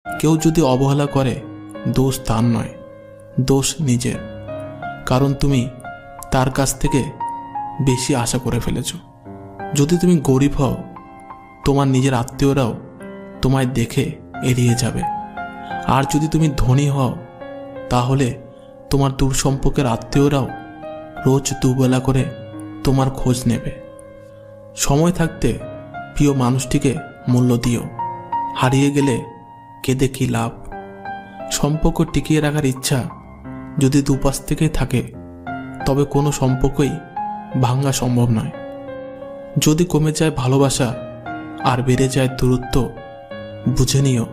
কেউ যদি অবহেলা করে, দোষ তার নয়, দোষ নিজের। কারণ তুমি তার কাছ থেকে বেশি আশা করে ফেলেছ। যদি তুমি গরিব হও, তোমার নিজের আত্মীয়রাও তোমায় দেখে এড়িয়ে যাবে। আর যদি তুমি ধনী হও, তাহলে তোমার দূর সম্পর্কের আত্মীয়রাও রোজ দুবেলা করে তোমার খোঁজ নেবে। সময় থাকতে প্রিয় মানুষটিকে মূল্য দিও। হারিয়ে গেলে কেঁদে কি লাভ? সম্পর্ক টিকিয়ে রাখার ইচ্ছা যদি দুপাশ থেকেই থাকে, তবে কোনো সম্পর্কই ভাঙা সম্ভব নয়। যদি কমে যায় ভালোবাসা আর বেড়ে যায় দূরত্ব, বুঝে নিও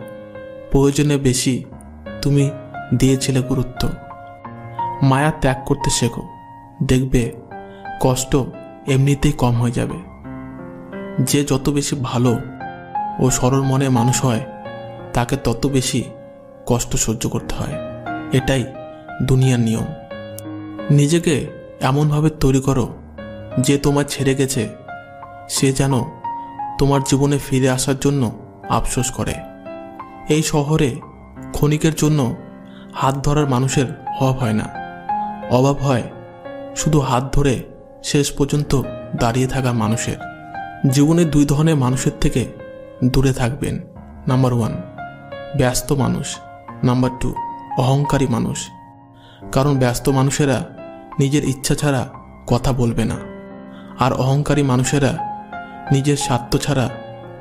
প্রয়োজনে বেশি তুমি দিয়েছিলে গুরুত্ব। মায়া ত্যাগ করতে শেখো, দেখবে কষ্ট এমনিতেই কম হয়ে যাবে। যে যত বেশি ভালো ও সরল মনের মানুষ হয়, তাকে তত বেশি কষ্ট সহ্য করতে হয়। এটাই দুনিয়ার নিয়ম। নিজেকে এমনভাবে তৈরি করো যে তোমার ছেড়ে গেছে সে যেন তোমার জীবনে ফিরে আসার জন্য আফসোস করে। এই শহরে ক্ষণিকের জন্য হাত ধরার মানুষের অভাব হয় না, অভাব হয় শুধু হাত ধরে শেষ পর্যন্ত দাঁড়িয়ে থাকা মানুষের। জীবনে দুই ধরনের মানুষের থেকে দূরে থাকবেন। নাম্বার 1, ব্যস্ত মানুষ। নাম্বার 2, অহংকারী মানুষ। কারণ ব্যস্ত মানুষেরা নিজের ইচ্ছা ছাড়া কথা বলবে না, আর অহংকারী মানুষেরা নিজের স্বার্থ ছাড়া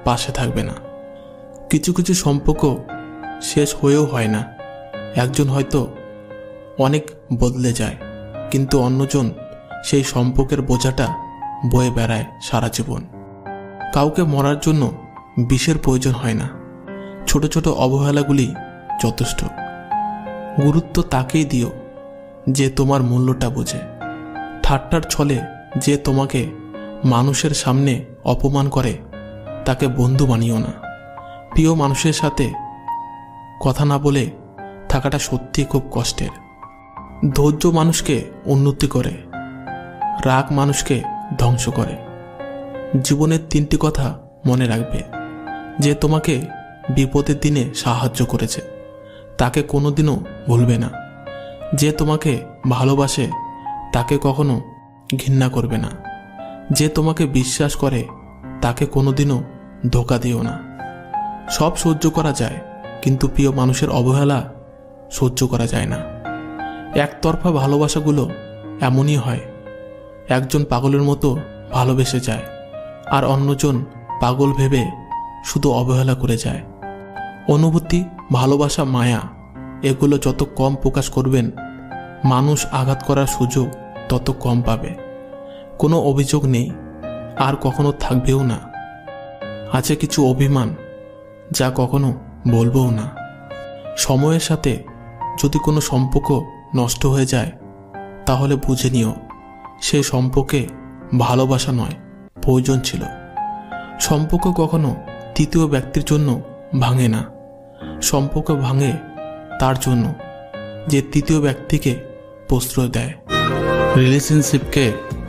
পাশে থাকবে না। কিছু কিছু সম্পর্ক শেষ হয়েও হয় না। একজন হয়তো অনেক বদলে যায়, কিন্তু অন্যজন সেই সম্পর্কের বোঝাটা বয়ে বেড়ায় সারা জীবন। কাউকে মরার জন্য বিষের প্রয়োজন হয় না। ছোট ছোট অবহেলাগুলি যথেষ্ট। গুরুত্ব তাকেই দিও যে তোমার মূল্যটা বোঝে। ঠাট্টার ছলে যে তোমাকে মানুষের সামনে অপমান করে, তাকে বন্ধু বানিও না। প্রিয় মানুষের সাথে কথা না বলে থাকাটা সত্যি খুব কষ্টের। ধৈর্য মানুষকে উন্নতি করে, রাগ মানুষকে ধ্বংস করে। জীবনের 3টি কথা মনে রাখবে। যে তোমাকে বিপদের দিনে সাহায্য করেছে, তাকে কোনোদিনও ভুলবে না। যে তোমাকে ভালোবাসে, তাকে কখনো ঘৃণা করবে না। যে তোমাকে বিশ্বাস করে, তাকে কোনোদিনও ধোঁকা দিও না। সব সহ্য করা যায়, কিন্তু প্রিয় মানুষের অবহেলা সহ্য করা যায় না। একতরফা ভালোবাসাগুলো এমনই হয়। একজন পাগলের মতো ভালোবেসে যায়, আর অন্যজন পাগল ভেবে শুধু অবহেলা করে যায়। অনুভূতি, ভালোবাসা, মায়া এগুলো যত কম প্রকাশ করবেন, মানুষ আঘাত করার সুযোগ তত কম পাবে। কোনো অভিযোগ নেই, আর কখনো থাকবেও না। আছে কিছু অভিমান, যা কখনো বলবও না। সময়ের সাথে যদি কোনো সম্পর্ক নষ্ট হয়ে যায়, তাহলে বুঝে নিও সেই সম্পর্কে ভালোবাসা নয়, প্রয়োজন ছিল। সম্পর্ক কখনো তৃতীয় ব্যক্তির জন্য ভাঙে না। সম্পর্ক ভাঙে তার জন্য যে তৃতীয় ব্যক্তিকে প্রশ্রয় দেয়। রিলেশনশিপকে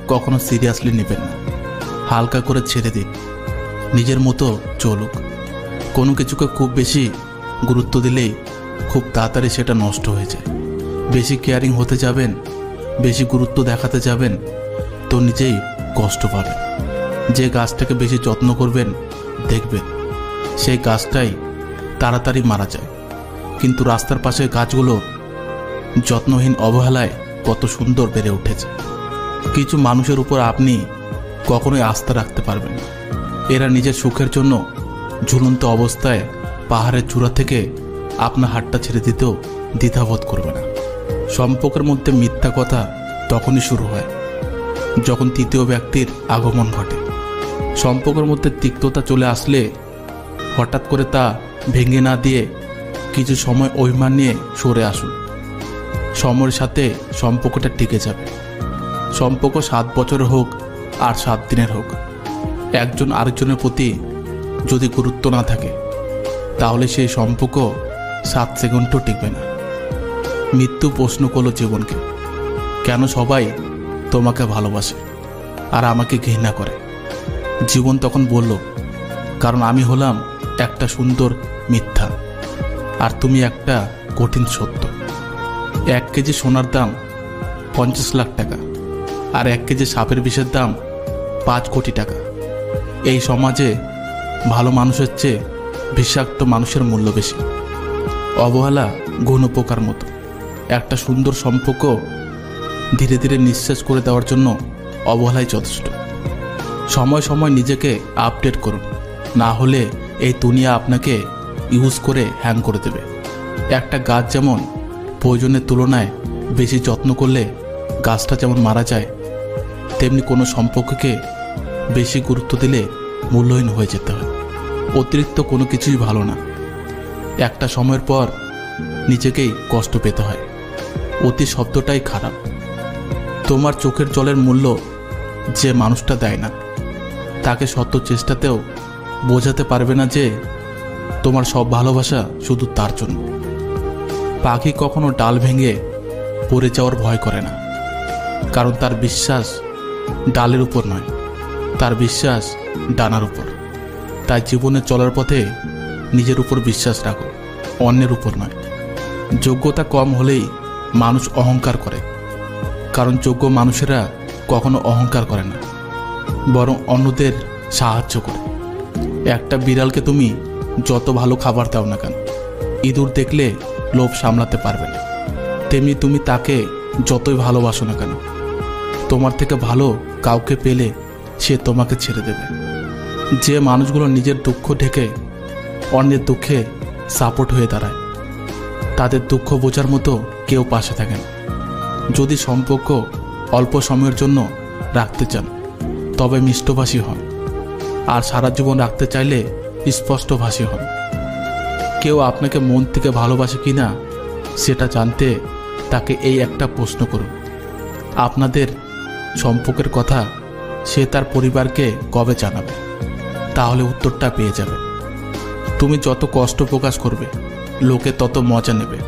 কখনো সিরিয়াসলি নেবেন না, হালকা করে ছেড়ে দিন। নিজের মতো চলুক। কোনো কিছুকে খুব বেশি গুরুত্ব দিলেই খুব তাড়াতাড়ি সেটা নষ্ট হয়ে যায়। বেশি কেয়ারিং হতে যাবেন, বেশি গুরুত্ব দেখাতে যাবেন, তো নিজেই কষ্ট পাবেন। যে গাছটাকে বেশি যত্ন করবেন, দেখবেন সেই গাছটাই তাড়াতাড়ি মারা যায়। কিন্তু রাস্তার পাশে গাছগুলো যত্নহীন অবহেলায় কত সুন্দর বেড়ে উঠেছে। কিছু মানুষের উপর আপনি কখনোই আস্থা রাখতে পারবেন না। এরা নিজের সুখের জন্য ঝুলন্ত অবস্থায় পাহাড়ের চূড়া থেকে আপনার হাতটা ছেড়ে দিতেও দ্বিধাবোধ করবে না। সম্পর্কের মধ্যে মিথ্যা কথা তখনই শুরু হয় যখন তৃতীয় ব্যক্তির আগমন ঘটে। সম্পর্কের মধ্যে তিক্ততা চলে আসলে হঠাৎ করে তা ভেঙে না দিয়ে কিছু সময় অভিমান নিয়ে সরে আসুন। সময়ের সাথে সম্পর্কটা টিকে যাবে। সম্পর্ক 7 বছরের হোক আর 7 দিনের হোক, একজন আরেকজনের প্রতি যদি গুরুত্ব না থাকে, তাহলে সেই সম্পর্ক 7 সেকেন্ডও টিকবে না। মৃত্যু প্রশ্ন করলো জীবনকে, কেন সবাই তোমাকে ভালোবাসে আর আমাকে ঘৃণা করে? জীবন তখন বলল, কারণ আমি হলাম একটা সুন্দর মিথ্যা। আর তুমি একটা কঠিন সত্য। 1 কেজি সোনার দাম 50 লাখ টাকা, আর 1 কেজি সাপের বিষের দাম 5 কোটি টাকা। এই সমাজে ভালো মানুষের চেয়ে বিষাক্ত মানুষের মূল্য বেশি। অবহেলা ঘন পোকার মতো। একটা সুন্দর সম্পর্ক ধীরে ধীরে নিঃশেষ করে দেওয়ার জন্য অবহেলাই যথেষ্ট। সময় সময় নিজেকে আপডেট করুন, না হলে এই দুনিয়া আপনাকে ইউজ করে হ্যাং করে দেবে। একটা গাছ যেমন প্রয়োজনের তুলনায় বেশি যত্ন করলে গাছটা যেমন মারা যায়, তেমনি কোনো সম্পর্ককে বেশি গুরুত্ব দিলে মূল্যহীন হয়ে যেতে হয়। অতিরিক্ত কোনো কিছুই ভালো না। একটা সময়ের পর নিজেকেই কষ্ট পেতে হয়। অতি শব্দটাই খারাপ। তোমার চোখের জলের মূল্য যে মানুষটা দেয় না, তাকে শত চেষ্টাতেও বোঝাতে পারবে না যে তোমার সব ভালোবাসা শুধু তার জন্য। পাখি কখনো ডাল ভেঙে পড়ে যাওয়ার ভয় করে না, কারণ তার বিশ্বাস ডালের উপর নয়, তার বিশ্বাস ডানার উপর। তাই জীবনে চলার পথে নিজের উপর বিশ্বাস রাখো, অন্যের উপর নয়। যোগ্যতা কম হলেই মানুষ অহংকার করে, কারণ যোগ্য মানুষেরা কখনো অহংকার করে না, বরং অন্যদের সাহায্য করে। একটা বিড়ালকে তুমি যত ভালো খাবার দাও না কেন, ইঁদুর দেখলে লোভ সামলাতে পারবে না। তেমনি তুমি তাকে যতই ভালোবাসো না কেন, তোমার থেকে ভালো কাউকে পেলে সে তোমাকে ছেড়ে দেবে। যে মানুষগুলো নিজের দুঃখ ঢেকে অন্যের দুঃখে সাপোর্ট হয়ে দাঁড়ায়, তাদের দুঃখ বোঝার মতো কেউ পাশে থাকে না। যদি সম্পর্ক অল্প সময়ের জন্য রাখতে চান, তবে মিষ্টভাষী হন, আর সারা জীবন রাখতে চাইলে স্পষ্টভাষী হন। কেউ আপনাকে মন থেকে ভালোবাসে কিনা সেটা জানতে তাকে এই একটা প্রশ্ন করুন। আপনাদের সম্পর্কের কথা সে তার পরিবারকে কবে জানাবে, তাহলে উত্তরটা পেয়ে যাবে। তুমি যত কষ্ট প্রকাশ করবে, লোকে তত মজা নেবে।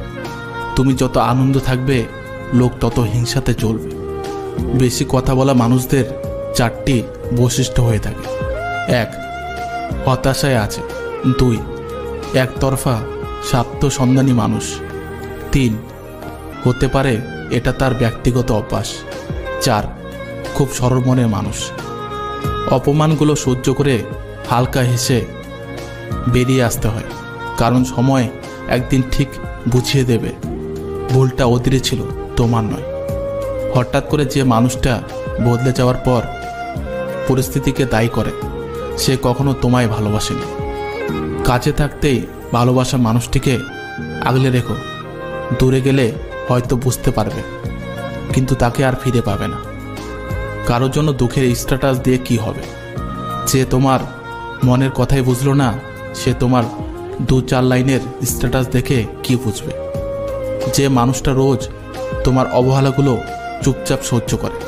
তুমি যত আনন্দ থাকবে, লোক তত হিংসাতে চলবে। বেশি কথা বলা মানুষদের 4টি বৈশিষ্ট্য হয়ে থাকে। 1. হতাশায় আছে। 2. একতরফা স্বার্থ সন্ধানী মানুষ। 3. হতে পারে এটা তার ব্যক্তিগত অভ্যাস। 4. খুব সরল মনের মানুষ। অপমানগুলো সহ্য করে হালকা হেসে বেরিয়ে আসতে হয়, কারণ সময় একদিন ঠিক বুঝিয়ে দেবে ভুলটা ওদেরই ছিল, তোমার নয়। হঠাৎ করে যে মানুষটা বদলে যাওয়ার পর পরিস্থিতিকে দায়ী করে, সে কখনো তোমায় ভালোবাসেনি। কাছে থাকতেই ভালোবাসা মানুষটিকে আগলে রেখো। দূরে গেলে হয়তো বুঝতে পারবে, কিন্তু তাকে আর ফিরে পাবে না। কারোর জন্য দুঃখের স্ট্যাটাস দিয়ে কি হবে? যে তোমার মনের কথাই বুঝলো না, সে তোমার 2-4 লাইনের স্ট্যাটাস দেখে কি বুঝবে? যে মানুষটা রোজ তোমার অবহেলাগুলো চুপচাপ সহ্য করে,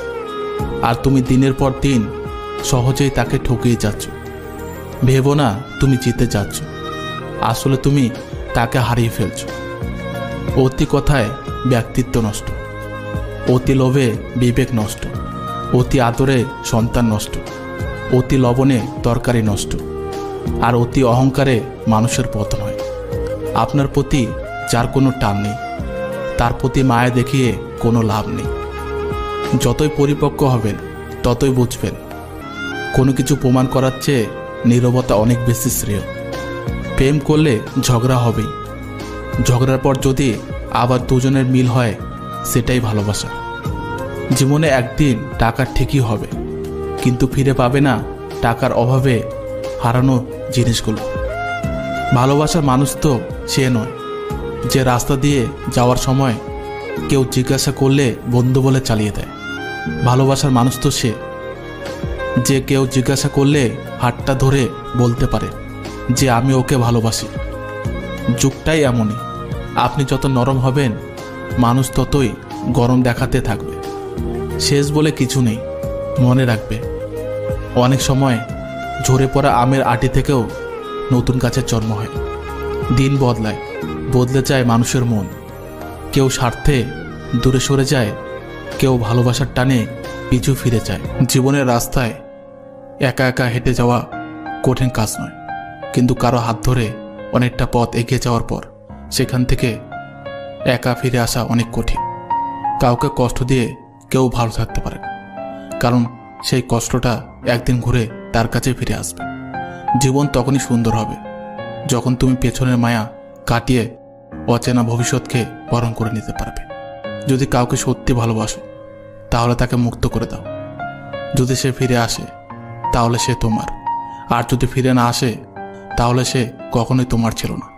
আর তুমি দিনের পর দিন সহজেই তাকে ঠকিয়ে যাচ্ছ। ভেবো না তুমি জিতে যাচ্ছ, আসলে তুমি তাকে হারিয়ে ফেলছ। অতি কথায় ব্যক্তিত্ব নষ্ট, অতি লোভে বিবেক নষ্ট, অতি আদরে সন্তান নষ্ট, অতি লবণে তরকারি নষ্ট, আর অতি অহংকারে মানুষের পতন হয়। আপনার প্রতি যার কোনো টান নেই, তার প্রতি মায়া দেখিয়ে কোনো লাভ নেই। যতই পরিপক্ক হবেন ততই বুঝবেন কোনো কিছু প্রমাণ করার চেয়ে নীরবতা অনেক বেশি শ্রেয়। প্রেম করলে ঝগড়া হবেই, ঝগড়ার পর যদি আবার দুজনের মিল হয়, সেটাই ভালোবাসা। জীবনে একদিন টাকা ঠিকই হবে, কিন্তু ফিরে পাবে না টাকার অভাবে হারানো জিনিসগুলো। ভালোবাসার মানুষ তো সে নয় যে রাস্তা দিয়ে যাওয়ার সময় কেউ জিজ্ঞাসা করলে বন্ধু বলে চালিয়ে দেয়। ভালোবাসার মানুষ তো সে যে কেউ জিজ্ঞাসা করলে হাতটা ধরে বলতে পারে যে আমি ওকে ভালোবাসি। যুগটাই এমনই, আপনি যত নরম হবেন, মানুষ ততই গরম দেখাতে থাকবে। শেষ বলে কিছু নেই, মনে রাখবে অনেক সময় ঝরে পড়া আমের আটি থেকেও নতুন গাছের জন্ম হয়। দিন বদলায়, বদলে যায় মানুষের মন। কেউ স্বার্থে দূরে সরে যায়, কেউ ভালোবাসার টানে পিছু ফিরে যায়। জীবনের রাস্তায় একা একা হেঁটে যাওয়া কঠিন কাজ নয়, কিন্তু কারো হাত ধরে অনেকটা পথ এগিয়ে যাওয়ার পর সেখান থেকে একা ফিরে আসা অনেক কঠিন। কাউকে কষ্ট দিয়ে কেউ ভালো থাকতে পারে না, কারণ সেই কষ্টটা একদিন ঘুরে তার কাছে ফিরে আসবে। জীবন তখনই সুন্দর হবে যখন তুমি পেছনের মায়া কাটিয়ে অচেনা ভবিষ্যৎকে বরণ করে নিতে পারবে। যদি কাউকে সত্যি ভালোবাসো তাহলে তাকে মুক্ত করে দাও। যদি সে ফিরে আসে তাহলে সে তোমার, আর যদি ফিরে না আসে তাহলে সে কখনোই তোমার ছিল না।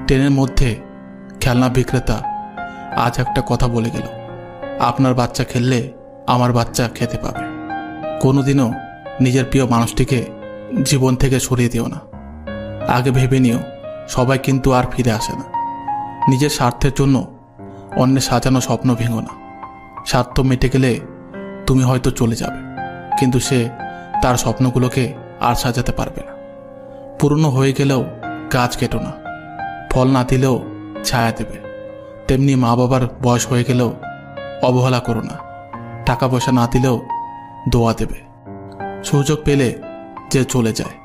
ট্রেনের মধ্যে খেলনা বিক্রেতা আজ একটা কথা বলে গেল, আপনার বাচ্চা খেললে আমার বাচ্চা খেতে পাবে। কোনোদিনও নিজের প্রিয় মানুষটিকে জীবন থেকে সরিয়ে দিও না। আগে ভেবে নিও, সবাই কিন্তু আর ফিরে আসে না। নিজের স্বার্থের জন্য অন্যের সাজানো স্বপ্ন ভেঙো না। স্বার্থ মিটে গেলে তুমি হয়তো চলে যাবে, কিন্তু সে তার স্বপ্নগুলোকে আর সাজাতে পারবে না। পুরনো হয়ে গেলেও গাছ কেটো না, ফল না দিলেও ছায়া দেবে। তেমনি মা বাবার বয়স হয়ে গেলেও অবহেলা করো না, টাকা পয়সা না দিলেও দোয়া দেবে। সুযোগ পেলে যে চলে যায়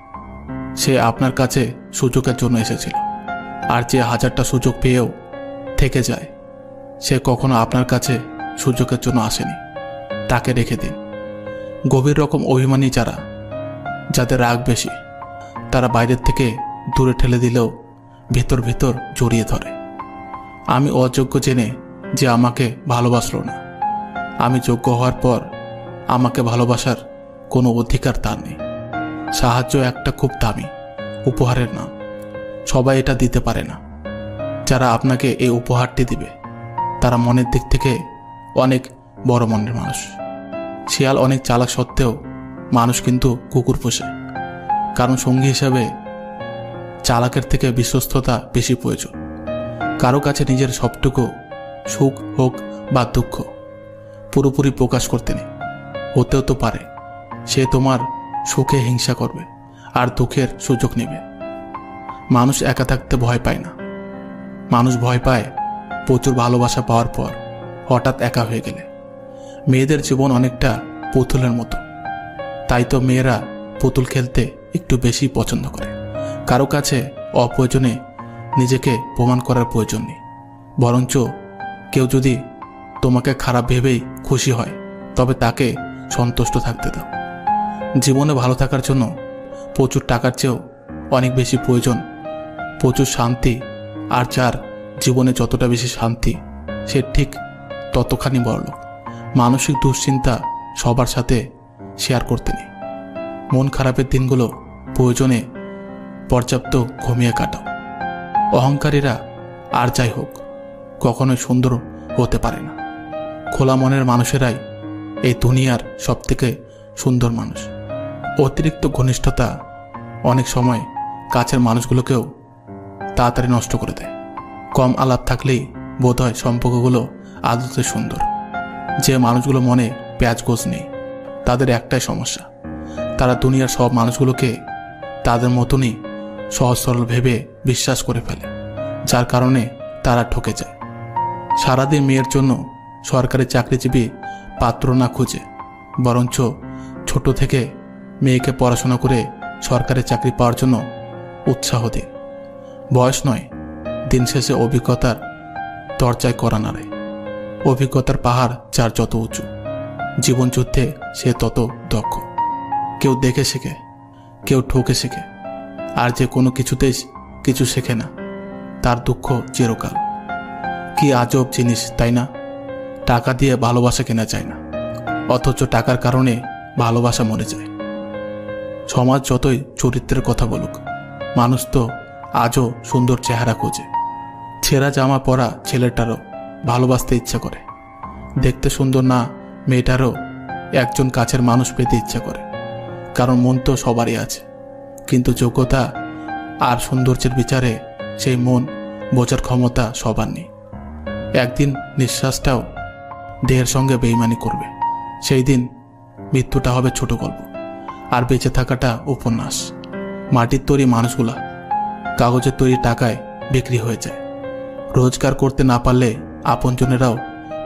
সে আপনার কাছে সুযোগের জন্য এসেছিল, আর যে হাজারটা সুযোগ পেয়েও থেকে যায় সে কখনো আপনার কাছে সুযোগের জন্য আসেনি। তাকে রেখে দিন। গভীর রকম অভিমানী যারা, যাদের রাগ বেশি, তারা বাইরের থেকে দূরে ঠেলে দিলেও ভেতর ভেতর জড়িয়ে ধরে। আমি অযোগ্য জেনে যে আমাকে ভালোবাসলো না, আমি যোগ্য হওয়ার পর আমাকে ভালোবাসার কোনো অধিকার তার নেই। সাহায্য একটা খুব দামি উপহারের নাম, সবাই এটা দিতে পারে না। যারা আপনাকে এই উপহারটি দিবে তারা মনের দিক থেকে অনেক বড় মনের মানুষ। শিয়াল অনেক চালাক সত্ত্বেও মানুষ কিন্তু কুকুর পোষে, কারণ সঙ্গী হিসাবে চালাকের থেকে বিশ্বস্ততা বেশি প্রয়োজন। কারো কাছে নিজের সবটুকু সুখ হোক বা দুঃখ পুরোপুরি প্রকাশ করতে নেই। হতেও তো পারে সে তোমার সুখে হিংসা করবে আর দুঃখের সুযোগ নেবে। মানুষ একা থাকতে ভয় পায় না, মানুষ ভয় পায় প্রচুর ভালোবাসা পাওয়ার পর হঠাৎ একা হয়ে গেলে। মেয়েদের জীবন অনেকটা পুতুলের মতো, তাই তো মেয়েরা পুতুল খেলতে একটু বেশি পছন্দ করে। কারো কাছে অপ্রয়োজনে নিজেকে প্রমাণ করার প্রয়োজন নেই, বরঞ্চ কেউ যদি তোমাকে খারাপ ভেবেই খুশি হয় তবে তাকে সন্তুষ্ট থাকতে দাও। জীবনে ভালো থাকার জন্য প্রচুর টাকার চেয়েও অনেক বেশি প্রয়োজন প্রচুর শান্তি। আর যার জীবনে যতটা বেশি শান্তি সে ঠিক ততখানি বড়লোক। মানসিক দুশ্চিন্তা সবার সাথে শেয়ার করতে নেই। মন খারাপের দিনগুলো প্রয়োজনে পর্যাপ্ত ঘুমিয়ে কাটাও। অহংকারীরা আর যাই হোক কখনোই সুন্দর হতে পারে না। খোলা মনের মানুষেরাই এই দুনিয়ার সবথেকে সুন্দর মানুষ। অতিরিক্ত ঘনিষ্ঠতা অনেক সময় কাছের মানুষগুলোকেও তাড়াতাড়ি নষ্ট করে দেয়। কম আলাপ থাকলেই বোধহয় সম্পর্কগুলো আদতে সুন্দর। যে মানুষগুলো মনে প্যাঁচগোছ নেই তাদের একটাই সমস্যা, তারা দুনিয়ার সব মানুষগুলোকে তাদের মতনই সহজ সরল ভেবে বিশ্বাস করে ফেলে, যার কারণে তারা ঠকে যায়। সারাদিন মেয়ের জন্য সরকারি চাকরিজীবী পাত্র না খুঁজে বরঞ্চ ছোট থেকে মেয়েকে পড়াশোনা করে সরকারি চাকরি পাওয়ার জন্য উৎসাহ দিন। বয়স নয়, দিন শেষে অভিজ্ঞতার দরজায় করা নাড়ে। অভিজ্ঞতার পাহাড় যার যত উঁচু, জীবন যুদ্ধে সে তত দক্ষ। কেউ দেখে শেখে, কেউ ঠকে শেখে, আর যে কোনো কিছুতেই কিছু শেখে না তার দুঃখ চিরকাল। কি আজব জিনিস তাই না? টাকা দিয়ে ভালোবাসা কেনা যায় না, অথচ টাকার কারণে ভালোবাসা মরে যায়। সমাজ যতই চরিত্রের কথা বলুক, মানুষ তো আজও সুন্দর চেহারা খোঁজে। ছেঁড়া জামা পরা ছেলেটারও ভালোবাসতে ইচ্ছা করে, দেখতে সুন্দর না মেয়েটারও একজন কাছের মানুষ পেতে ইচ্ছা করে, কারণ মন তো সবারই আছে, কিন্তু যোগ্যতা আর সৌন্দর্যের বিচারে সেই মন বোঝার ক্ষমতা সবার নেই। একদিন নিঃশ্বাসটাও দেহের সঙ্গে বেইমানি করবে, সেই দিন মৃত্যুটা হবে ছোট গল্প আর বেঁচে থাকাটা উপন্যাস। মাটির তৈরি মানুষগুলা কাগজের তৈরি টাকায় বিক্রি হয়ে যায়। রোজগার করতে না পারলে আপনজনেরাও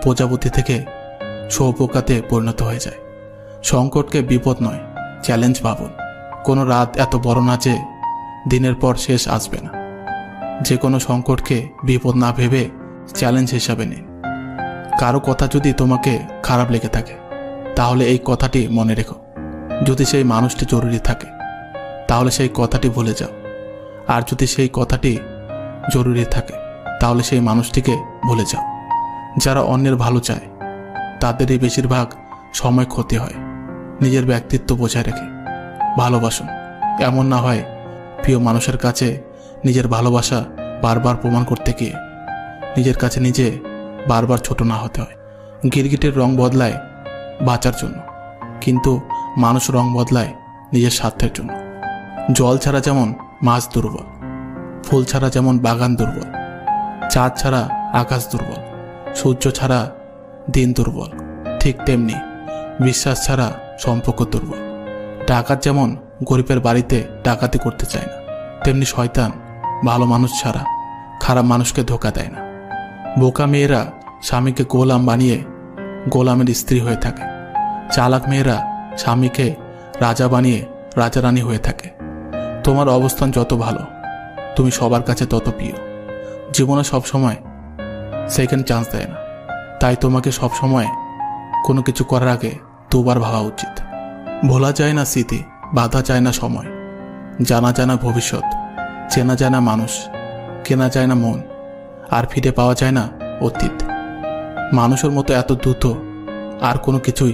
প্রজাপতি থেকে সৌপোকাতে পরিণত হয়ে যায়। সংকটকে বিপদ নয়, চ্যালেঞ্জ ভাবুন। কোনো রাত এত বড় না যে দিনের পর শেষ আসবে না। যে কোনো সংকটকে বিপদ না ভেবে চ্যালেঞ্জ হিসাবে নিন। কারো কথা যদি তোমাকে খারাপ লেগে থাকে তাহলে এই কথাটি মনে রেখো। যদি সেই মানুষটি জরুরি থাকে তাহলে সেই কথাটি ভুলে যাও, আর যদি সেই কথাটি জরুরি থাকে তাহলে সেই মানুষটিকে ভুলে যাও। যারা অন্যের ভালো চায় তাদেরই বেশিরভাগ সময় ক্ষতি হয়। নিজের ব্যক্তিত্ব বজায় রেখে ভালোবাসুন। এমন না হয় প্রিয় মানুষের কাছে নিজের ভালোবাসা বারবার প্রমাণ করতে গিয়ে নিজের কাছে নিজে বারবার ছোট না হতে হয়। গিরগিটের রং বদলায় বাঁচার জন্য, কিন্তু মানুষ রং বদলায় নিজের স্বার্থের জন্য। জল ছাড়া যেমন মাছ দুর্বল, ফুল ছাড়া যেমন বাগান দুর্বল, চাঁদ ছাড়া আকাশ দুর্বল, সূর্য ছাড়া দিন দুর্বল, ঠিক তেমনি বিশ্বাস ছাড়া সম্পর্ক দুর্বল। ডাকাত যেমন গরিবের বাড়িতে ডাকাতি করতে চায় না, তেমনি শয়তান ভালো মানুষ ছাড়া খারাপ মানুষকে ধোঁকা দেয় না। বোকা মেয়েরা স্বামীকে গোলাম বানিয়ে গোলামের স্ত্রী হয়ে থাকে। চালাক মেয়েরা স্বামীকে রাজা বানিয়ে রাজারানী হয়ে থাকে। তোমার অবস্থান যত ভালো তুমি সবার কাছে তত প্রিয়। জীবনে সবসময় সেকেন্ড চান্স দেয় না, তাই তোমাকে সবসময় কোনো কিছু করার আগে দুবার ভাবা উচিত। ভোলা যায় না স্মৃতি, বাধা যায় না সময়, জানা যায় না ভবিষ্যৎ, চেনা যায় না মানুষ, কেনা যায় না মন, আর ফিরে পাওয়া যায় না অতীত। মানুষের মতো এত দ্রুত আর কোনো কিছুই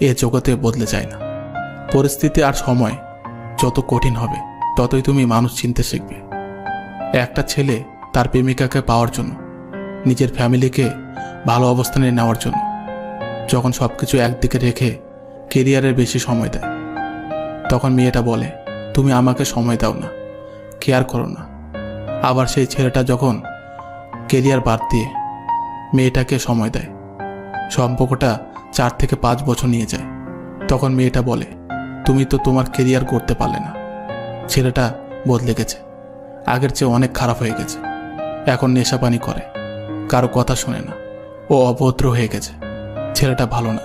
এ জগতে বদলে যায় না। পরিস্থিতি আর সময় যত কঠিন হবে ততই তুমি মানুষ চিনতে শিখবে। একটা ছেলে তার প্রেমিকাকে পাওয়ার জন্য, নিজের ফ্যামিলিকে ভালো অবস্থানে নেওয়ার জন্য যখন সব কিছু একদিকে রেখে কেরিয়ারের বেশি সময় দেয়, তখন মেয়েটা বলে তুমি আমাকে সময় দাও না, কেয়ার করো না। আবার সেই ছেলেটা যখন কেরিয়ার বাদ দিয়ে মেয়েটাকে সময় দেয়, সম্পর্কটা 4 থেকে 5 বছর নিয়ে যায়, তখন মেয়েটা বলে তুমি তো তোমার কেরিয়ার করতে পারলে না। ছেলেটা বদলে গেছে, আগের চেয়ে অনেক খারাপ হয়ে গেছে। এখন নেশাপানি করে, কারো কথা শোনে না, ও অভদ্র হয়ে গেছে। ছেলেটা ভালো না,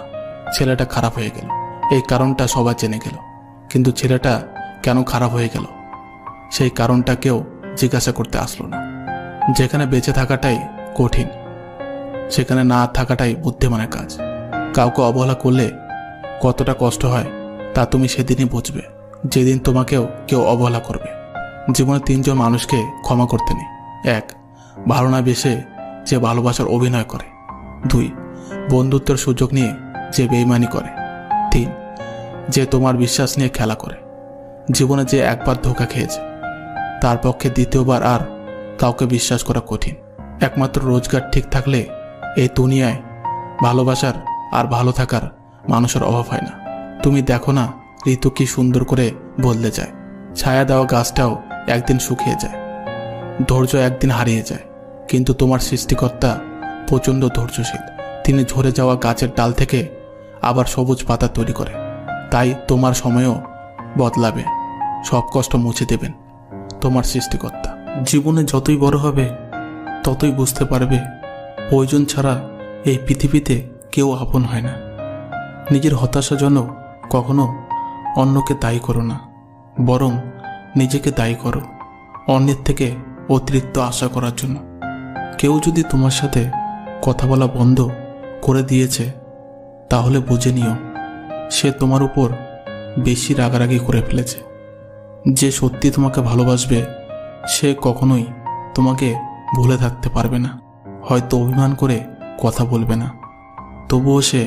ছেলেটা খারাপ হয়ে গেল। এই কারণটা সবাই জেনে গেল, কিন্তু ছেলেটা কেন খারাপ হয়ে গেল সেই কারণটা কেউ জিজ্ঞাসা করতে আসলো না। যেখানে বেঁচে থাকাটাই কঠিন সেখানে না থাকাটাই বুদ্ধিমানের কাজ। কাউকে অবহেলা করলে কতটা কষ্ট হয় তা তুমি সেদিনই বুঝবে যেদিন তোমাকেও কেউ অবহেলা করবে। জীবনে 3 জন মানুষকে ক্ষমা করতে নেই। 1, ভালো না বেশে যে ভালোবাসার অভিনয় করে। 2, বন্ধুত্বের সুযোগ নিয়ে যে বেইমানি করে। 3, যে তোমার বিশ্বাস নিয়ে খেলা করে। জীবনে যে একবার ধোঁকা খেয়েছে তার পক্ষে দ্বিতীয়বার আর কাউকে বিশ্বাস করা কঠিন। একমাত্র রোজগার ঠিক থাকলে এই দুনিয়ায় ভালোবাসার আর ভালো থাকার মানুষের অভাব হয় না। তুমি দেখো না ঋতু কি সুন্দর করে বদলে যায়, ছায়া দেওয়া গাছটাও একদিন শুকিয়ে যায়, ধৈর্য একদিন হারিয়ে যায়, কিন্তু তোমার সৃষ্টিকর্তা প্রচণ্ড ধৈর্যশীল। তিনি ঝরে যাওয়া গাছের ডাল থেকে আবার সবুজ পাতা তৈরি করে। তাই তোমার সময়ও বদলাবে, সব কষ্ট মুছে দেবেন তোমার সৃষ্টিকর্তা। জীবনে যতই বড় হবে ততই বুঝতে পারবে প্রয়োজন ছাড়া এই পৃথিবীতে কেউ আপন হয় না। নিজের হতাশার জন্য কখনো অন্যকে দায়ী করো না, বরং নিজেকে দায়ী করো অন্যের থেকে অতিরিক্ত আশা করার জন্য। কেউ যদি তোমার সাথে কথা বলা বন্ধ করে দিয়েছে তাহলে বুঝে নিও সে তোমার উপর বেশি রাগারাগি করে ফেলেছে। যে সত্যি তোমাকে ভালোবাসবে সে কখনোই তোমাকে ভুলে থাকতে পারবে না। হয়তো অভিমান করে কথা বলবে না, তবুও সে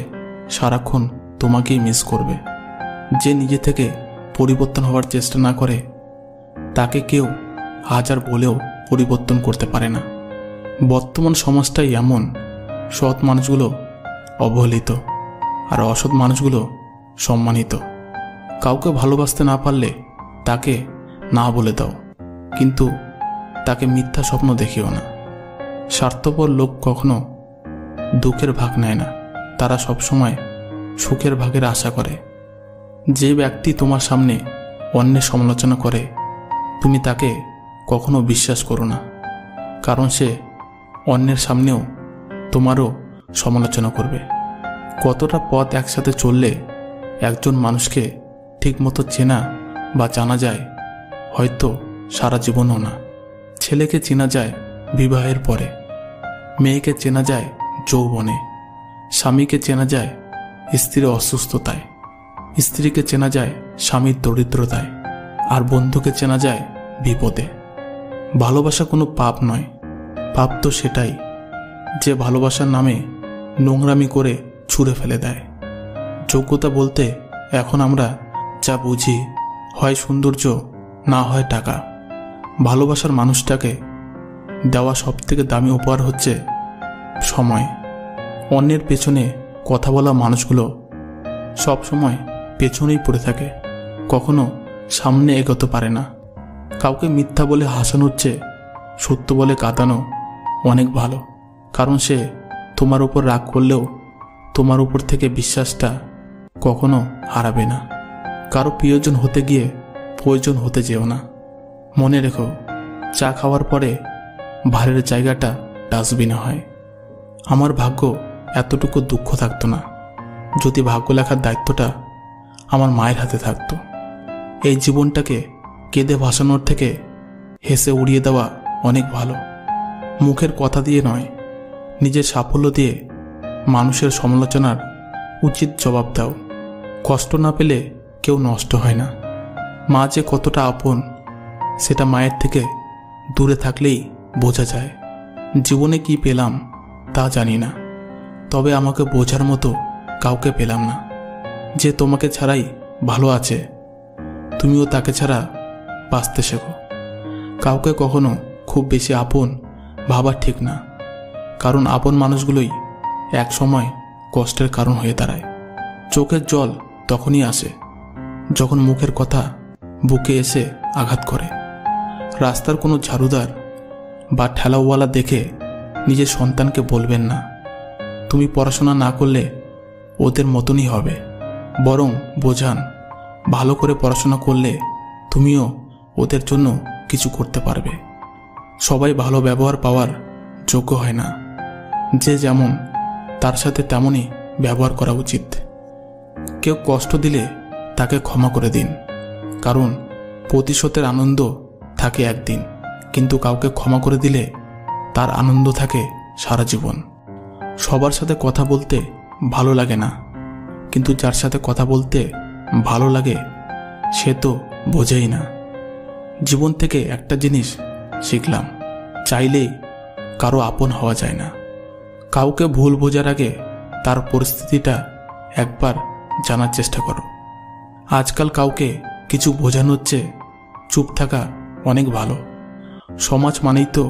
সারাক্ষণ তোমাকেই মিস করবে। যে নিজে থেকে পরিবর্তন হওয়ার চেষ্টা না করে তাকে কেউ হাজার বলেও পরিবর্তন করতে পারে না। বর্তমান সমাজটাই এমন, সৎ মানুষগুলো অবহেলিত আর অসৎ মানুষগুলো সম্মানিত। কাউকে ভালোবাসতে না পারলে তাকে না বলে দাও, কিন্তু তাকে মিথ্যা স্বপ্ন দেখিও না। স্বার্থপর লোক কখনো দুঃখের ভাগ নেয় না, তারা সবসময় সুখের ভাগের আশা করে। যে ব্যক্তি তোমার সামনে অন্যের সমালোচনা করে তুমি তাকে কখনো বিশ্বাস করো না, কারণ সে অন্যের সামনেও তোমারও সমালোচনা করবে। কতটা পথ একসাথে চললে একজন মানুষকে ঠিকমতো চেনা বা জানা যায়, হয়তো সারা জীবনও না। ছেলেকে চেনা যায় বিবাহের পরে, মেয়েকে চেনা যায় যৌবনে, স্বামীকে চেনা যায় স্ত্রীর অসুস্থতায়, স্ত্রীকে চেনা যায় স্বামীর দরিদ্রতায়, আর বন্ধুকে চেনা যায় বিপদে। ভালোবাসা কোনো পাপ নয়, পাপ তো সেটাই যে ভালোবাসার নামে নোংরামি করে ছুঁড়ে ফেলে দেয়। যোগ্যতা বলতে এখন আমরা যা বুঝি হয় সৌন্দর্য, না হয় টাকা। ভালোবাসার মানুষটাকে দেওয়া সবথেকে দামি উপহার হচ্ছে সময়। অন্যের পেছনে কথা বলা মানুষগুলো সব সময় পেছনেই পড়ে থাকে, কখনো সামনে এগোতে পারে না। কাউকে মিথ্যা বলে হাসানোর চেয়ে সত্য বলে কাঁদানো অনেক ভালো, কারণ সে তোমার উপর রাগ করলেও তোমার উপর থেকে বিশ্বাসটা কখনো হারাবে না। কারো প্রিয়জন হতে গিয়ে প্রয়োজন হতে যেও না। মনে রেখো, চা খাওয়ার পরে ভারের জায়গাটা ডাস্টবিনে হয়। আমার ভাগ্য এতটুকু দুঃখ থাকতো না যদি ভাগ্য লেখার দায়িত্বটা আমার মায়ের হাতে থাকতো। এই জীবনটাকে কেঁদে ভাসানোর থেকে হেসে উড়িয়ে দেওয়া অনেক ভালো। মুখের কথা দিয়ে নয়, নিজের সাফল্য দিয়ে মানুষের সমালোচনার উচিত জবাব দাও। কষ্ট না পেলে কেউ নষ্ট হয় না। মা যে কতটা আপন সেটা মায়ের থেকে দূরে থাকলেই বোঝা যায়। জীবনে কি পেলাম তা জানি না, তবে আমাকে বোঝার মতো কাউকে পেলাম না। যে তোমাকে ছাড়াই ভালো আছে, তুমিও তাকে ছাড়া বাঁচতে শেখো। কাউকে কখনো খুব বেশি আপন ভাবা ঠিক না, কারণ আপন মানুষগুলোই এক সময় কষ্টের কারণ হয়ে দাঁড়ায়। চোখের জল তখনই আসে যখন মুখের কথা বুকে এসে আঘাত করে। রাস্তার কোনো ঝাড়ুদার বা ঠেলাওয়ালা দেখে নিজের সন্তানকে বলবেন না তুমি পড়াশোনা না করলে ওদের মতনই হবে, বরং বোঝান ভালো করে পড়াশোনা করলে তুমিও ওদের জন্য কিছু করতে পারবে। সবাই ভালো ব্যবহার পাওয়ার যোগ্য হয় না, যে যেমন তার সাথে তেমনই ব্যবহার করা উচিত। কেউ কষ্ট দিলে তাকে ক্ষমা করে দিন, কারণ প্রতিশোধের আনন্দ থাকে একদিন, কিন্তু কাউকে ক্ষমা করে দিলে তার আনন্দ থাকে সারা জীবন। সবার সাথে কথা বলতে ভালো লাগে না, কিন্তু যার সাথে কথা বলতে ভালো লাগে সে তো বোঝেই না। জীবন থেকে একটা জিনিস শিখলাম, চাইলেই কারো আপন হওয়া যায় না। কাউকে ভুল বোঝার আগে তার পরিস্থিতিটা একবার জানার চেষ্টা করো। আজকাল কাউকে কিছু বোঝানোর চেয়ে চুপ থাকা অনেক ভালো। সমাজ মানেই তো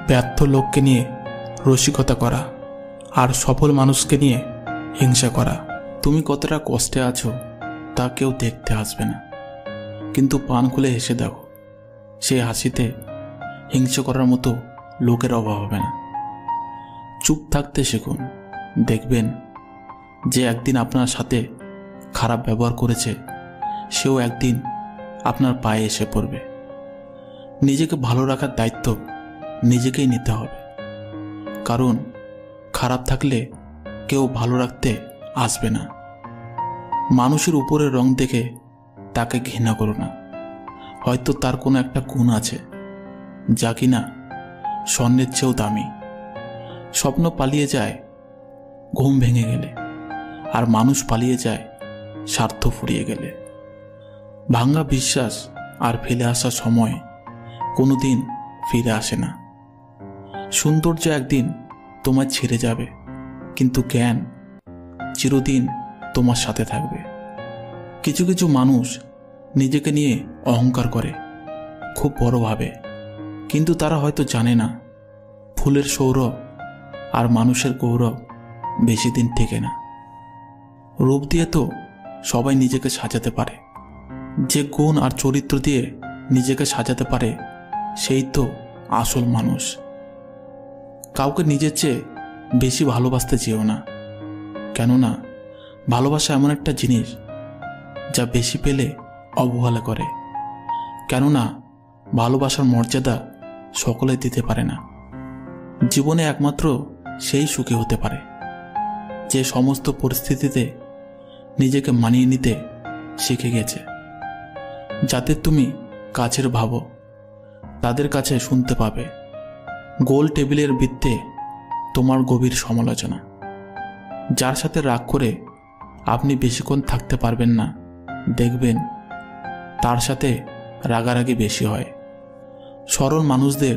ব্যর্থ লোককে নিয়ে রসিকতা করা আর সফল মানুষকে নিয়ে হিংসা করা। তুমি কতটা কষ্টে আছো তা কেউ দেখতে আসবে না, কিন্তু পান খুলে হেসে দেখো, সেই হাসিতে হিংসা করার মতো লোকের অভাব হবে না। চুপ থাকতে শিখুন, দেখবেন যে একদিন আপনার সাথে খারাপ ব্যবহার করেছে সেও একদিন আপনার পায়ে এসে পড়বে। নিজেকে ভালো রাখার দায়িত্ব নিজেকেই নিতে হবে, কারণ খারাপ থাকলে কেউ ভালো রাখতে আসবে না। মানুষের উপরের রং দেখে তাকে ঘৃণা করো না, হয়তো তার কোনো একটা গুণ আছে যা কিনা স্বর্ণের চেয়েও দামি। স্বপ্ন পালিয়ে যায় ঘুম ভেঙে গেলে, আর মানুষ পালিয়ে যায় স্বার্থ ফুরিয়ে গেলে। ভাঙা বিশ্বাস আর ফেলে আসা সময় কোনোদিন ফিরে আসে না। সৌন্দর্য একদিন তোমার ছেড়ে যাবে, কিন্তু জ্ঞান চিরদিন তোমার সাথে থাকবে। কিছু কিছু মানুষ নিজেকে নিয়ে অহংকার করে, খুব বড় ভাবে, কিন্তু তারা হয়তো জানে না ফুলের সৌরভ আর মানুষের গৌরব বেশি দিন টেকে না। রূপ দিয়ে তো সবাই নিজেকে সাজাতে পারে, যে গুণ আর চরিত্র দিয়ে নিজেকে সাজাতে পারে সেই তো আসল মানুষ। কাউকে নিজের চেয়ে বেশি ভালোবাসতে চেয়েও না, কেননা ভালোবাসা এমন একটা জিনিস যা বেশি পেলে অবহেলা করে। কেননা ভালোবাসার মর্যাদা সকলে দিতে পারে না। জীবনে একমাত্র সেই সুখী হতে পারে যে সমস্ত পরিস্থিতিতে নিজেকে মানিয়ে নিতে শিখে গেছে। যাদের তুমি কাছের ভাবো তাদের কাছে শুনতে পাবে গোল টেবিলের বৃত্তে তোমার গভীর সমালোচনা। যার সাথে রাগ করে আপনি বেশিক্ষণ থাকতে পারবেন না, দেখবেন তার সাথে রাগারাগি বেশি হয়। সরল মানুষদের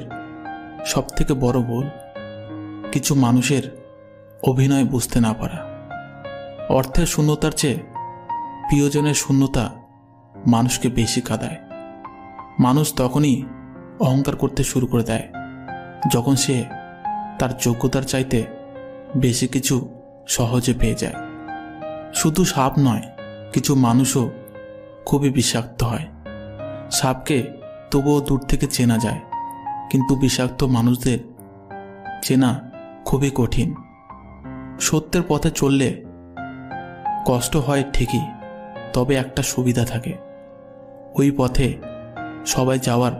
সবথেকে বড় ভুল কিছু মানুষের অভিনয় বুঝতে না পারা। অর্থের শূন্যতার চেয়ে প্রিয়জনের শূন্যতা মানুষকে বেশি কাঁদায়। মানুষ তখনই অহংকার করতে শুরু করে দেয় যখন সে তার যোগ্যতার চাইতে বেশি কিছু সহজে পেয়ে যায়। শুধু সাপ নয়, কিছু মানুষও খুবই বিষাক্ত হয়। সাপকে তবুও দূর থেকে চেনা যায়, কিন্তু বিষাক্ত মানুষদের চেনা খুবই কঠিন। সত্যের পথে চললে কষ্ট হয় ঠিকই, তবে একটা সুবিধা থাকে, ওই পথে সবাই যাওয়ার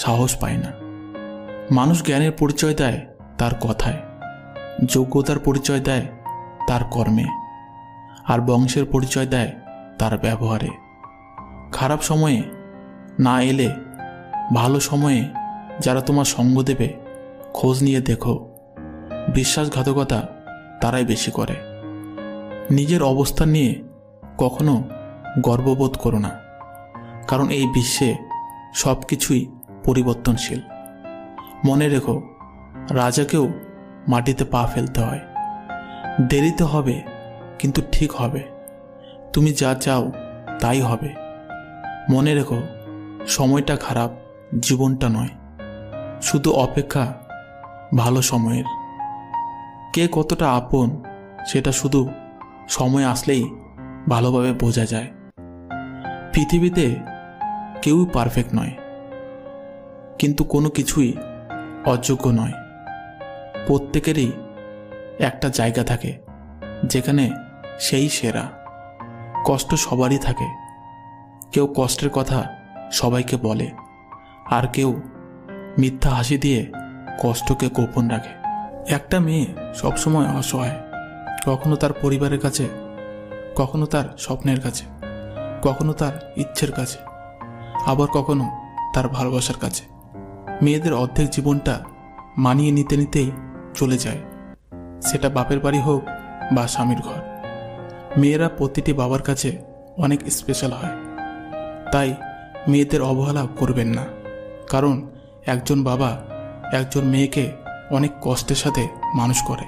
সাহস পায় না। মানুষ জ্ঞানের পরিচয় দেয় তার কথায়, যোগ্যতার পরিচয় দেয় তার কর্মে, আর বংশের পরিচয় দেয় তার ব্যবহারে। খারাপ সময়ে না এলে ভালো সময়ে যারা তোমার সঙ্গ দেবে খোঁজ নিয়ে দেখো, বিশ্বাসঘাতকতা তারাই বেশি করে। নিজের অবস্থান নিয়ে কখনো গর্ববোধ করো না, কারণ এই বিশ্বে সব কিছুই পরিবর্তনশীল। মনে রেখো, রাজাকেও মাটিতে পা ফেলতে হয়। দেরিতে হবে, কিন্তু ঠিক হবে। তুমি যা চাও তাই হবে। মনে রেখো, সময়টা খারাপ, জীবনটা নয়। শুধু অপেক্ষা ভালো সময়ের। কে কতটা আপন সেটা শুধু সময় আসলেই ভালোভাবে বোঝা যায়। পৃথিবীতে কেউই পারফেক্ট নয়, কিন্তু কোনো কিছুই অযোগ্য নয়। প্রত্যেকেরই একটা জায়গা থাকে যেখানে সেই সেরা। কষ্ট সবারই থাকে, কেউ কষ্টের কথা সবাইকে বলে, আর কেউ মিথ্যা হাসি দিয়ে কষ্টকে গোপন রাখে। একটা মেয়ে সবসময় অসহায়, কখনো তার পরিবারের কাছে, কখনো তার স্বপ্নের কাছে, কখনো তার ইচ্ছের কাছে, আবার কখনো তার ভালোবাসার কাছে। মেয়েদের অর্ধেক জীবনটা মানিয়ে নিতে নিতেই চলে যায়, সেটা বাপের বাড়ি হোক বা স্বামীর ঘর। মেয়েরা প্রতিটি বাবার কাছে অনেক স্পেশাল হয়, তাই মেয়েদের অবহেলা করবেন না, কারণ একজন বাবা একজন মেয়েকে অনেক কষ্টের সাথে মানুষ করে।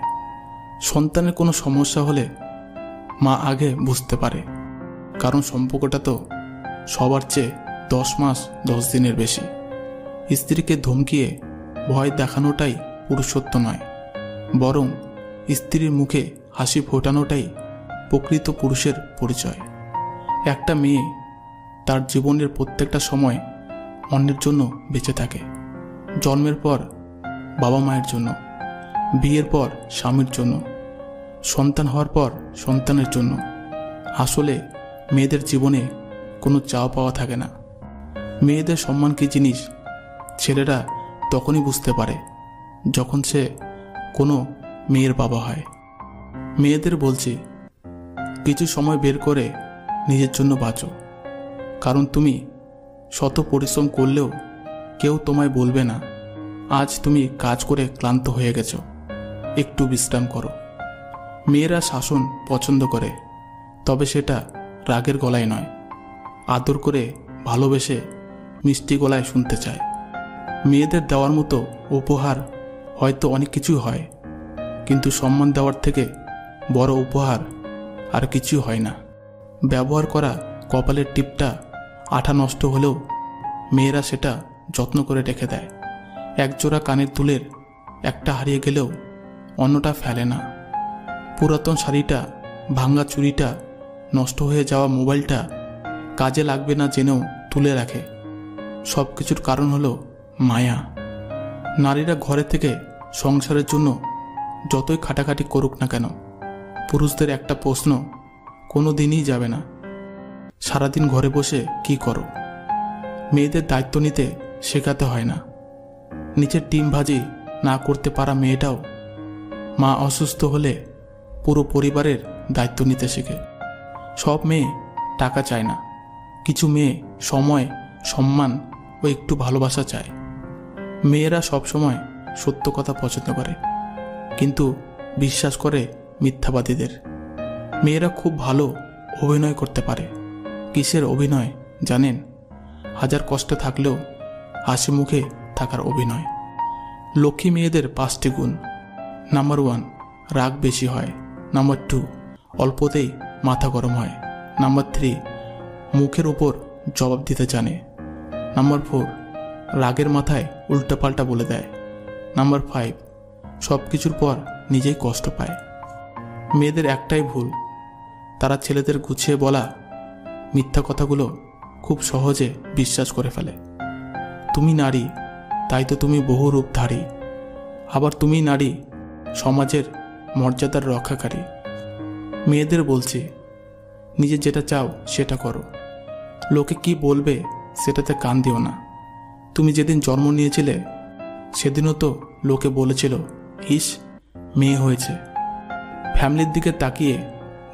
সন্তানের কোনো সমস্যা হলে মা আগে বুঝতে পারে, কারণ সম্পর্কটা তো সবার চেয়ে 10 মাস 10 দিনের বেশি। স্ত্রীকে ধমকিয়ে ভয় দেখানোটাই পুরুষত্ব নয়, বরং স্ত্রীর মুখে হাসি ফোটানোটাই প্রকৃত পুরুষের পরিচয়। একটা মেয়ে তার জীবনের প্রত্যেকটা সময় অন্যের জন্য বেঁচে থাকে। জন্মের পর বাবা মায়ের জন্য, বিয়ের পর স্বামীর জন্য, সন্তান হওয়ার পর সন্তানের জন্য। আসলে মেয়েদের জীবনে কোনো চাওয়া পাওয়া থাকে না। মেয়েদের সম্মান কী জিনিস ছেলেরা তখনই বুঝতে পারে যখন সে কোনো মেয়ের বাবা হয়। মেয়েদের বলছি, কিছু সময় বের করে নিজের জন্য বাঁচো, কারণ তুমি শত পরিশ্রম করলেও কেউ তোমায় বলবে না আজ তুমি কাজ করে ক্লান্ত হয়ে গেছো, একটু বিশ্রাম করো। মেয়েরা শাসন পছন্দ করে, তবে সেটা রাগের গলায় নয়, আদর করে ভালোবেসে মিষ্টি গলায় শুনতে চায়। মেয়েদের দেওয়ার মতো উপহার হয়তো অনেক কিছুই হয়, কিন্তু সম্মান দেওয়ার থেকে বড় উপহার আর কিছুই হয় না। ব্যবহার করা কপালের টিপটা আঠা নষ্ট হলেও মেয়েরা সেটা যত্ন করে রেখে দেয়। একজোড়া কানের দুলের একটা হারিয়ে গেলেও অন্যটা ফেলে না। পুরাতন শাড়িটা, ভাঙা চুড়িটা, নষ্ট হয়ে যাওয়া মোবাইলটা কাজে লাগবে না জেনেও তুলে রাখে। সব কিছুর কারণ হলো মায়া। নারীরা ঘরে থেকে সংসারের জন্য যতই খাটাখাটি করুক না কেন, পুরুষদের একটা প্রশ্ন কোনো দিনই যাবে না, সারাদিন ঘরে বসে কি করো? মেয়েদের দায়িত্ব নিতে শেখাতে হয় না। নিজের ডিম ভাজি না করতে পারা মেয়েটাও মা অসুস্থ হলে পুরো পরিবারের দায়িত্ব নিতে শেখে। সব মেয়ে টাকা চায় না, কিছু মেয়ে সময়, সম্মান ও একটু ভালোবাসা চায়। মেয়েরা সবসময় সত্য কথা পছন্দ করে, কিন্তু বিশ্বাস করে মিথ্যাবাদীদের। মেয়েরা খুব ভালো অভিনয় করতে পারে। কিসের অভিনয় জানেন? হাজার কষ্টে থাকলেও হাসি মুখে থাকার অভিনয়। লক্ষ্মী মেয়েদের 5টি গুণ। নাম্বার 1, রাগ বেশি হয়। নাম্বার 2, অল্পতেই মাথা গরম হয়। নাম্বার 3, মুখের উপর জবাব দিতে জানে। নাম্বার 4, রাগের মাথায় উল্টাপাল্টা বলে দেয়। নাম্বার 5, সব কিছুর পর নিজেই কষ্ট পায়। মেয়েদের একটাই ভুল, তারা ছেলেদের গুছিয়ে বলা মিথ্যা কথাগুলো খুব সহজে বিশ্বাস করে ফেলে। তুমি নারী, তাই তো তুমি বহু রূপধারী। আবার তুমি নারী, সমাজের মর্যাদার রক্ষাকারী। মেয়েদের বলছি, নিজে যেটা চাও সেটা করো। লোকে কি বলবে সেটাতে কান দিও না। তুমি যেদিন জন্ম নিয়েছিলে সেদিনও তো লোকে বলেছিল, ইস মেয়ে হয়েছে। ফ্যামিলির দিকে তাকিয়ে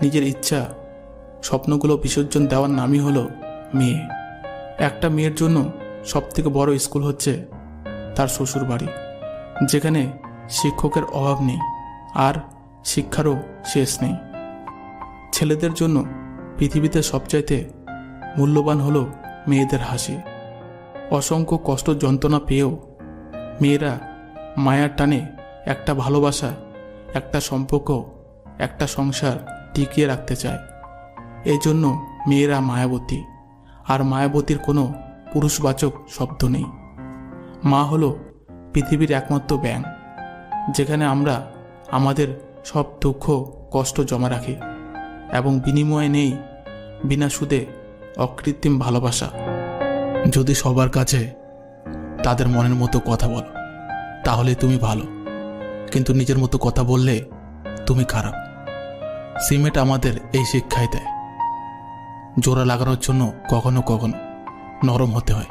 নিজের ইচ্ছা স্বপ্নগুলো বিসর্জন দেওয়ার নামই হলো মেয়ে। একটা মেয়ের জন্য সবথেকে বড় স্কুল হচ্ছে তার শ্বশুর বাড়ি, যেখানে শিক্ষকের অভাব নেই আর শিক্ষারও শেষ নেই। ছেলেদের জন্য পৃথিবীতে সবচাইতে মূল্যবান হলো মেয়েদের হাসি। অসংখ্য কষ্ট যন্ত্রণা পেয়েও মেয়েরা মায়ার টানে একটা ভালোবাসা, একটা সম্পর্ক, একটা সংসার টিকিয়ে রাখতে চায়। এই জন্য মেয়েরা মায়াবতী, আর মায়াবতীর কোনো পুরুষবাচক শব্দ নেই। মা হলো পৃথিবীর একমাত্র ব্যাংক, যেখানে আমরা আমাদের সব দুঃখ কষ্ট জমা রাখি এবং বিনিময়ে নেই বিনা সুদে অকৃত্রিম ভালোবাসা। যদি সবার কাছে তাদের মনের মতো কথা বলো তাহলে তুমি ভালো, কিন্তু নিজের মতো কথা বললে তুমি খারাপ। সিমেন্ট আমাদের এই শিক্ষাই দেয়, জোড়া লাগানোর জন্য কখনো কখনো নরম হতে হয়,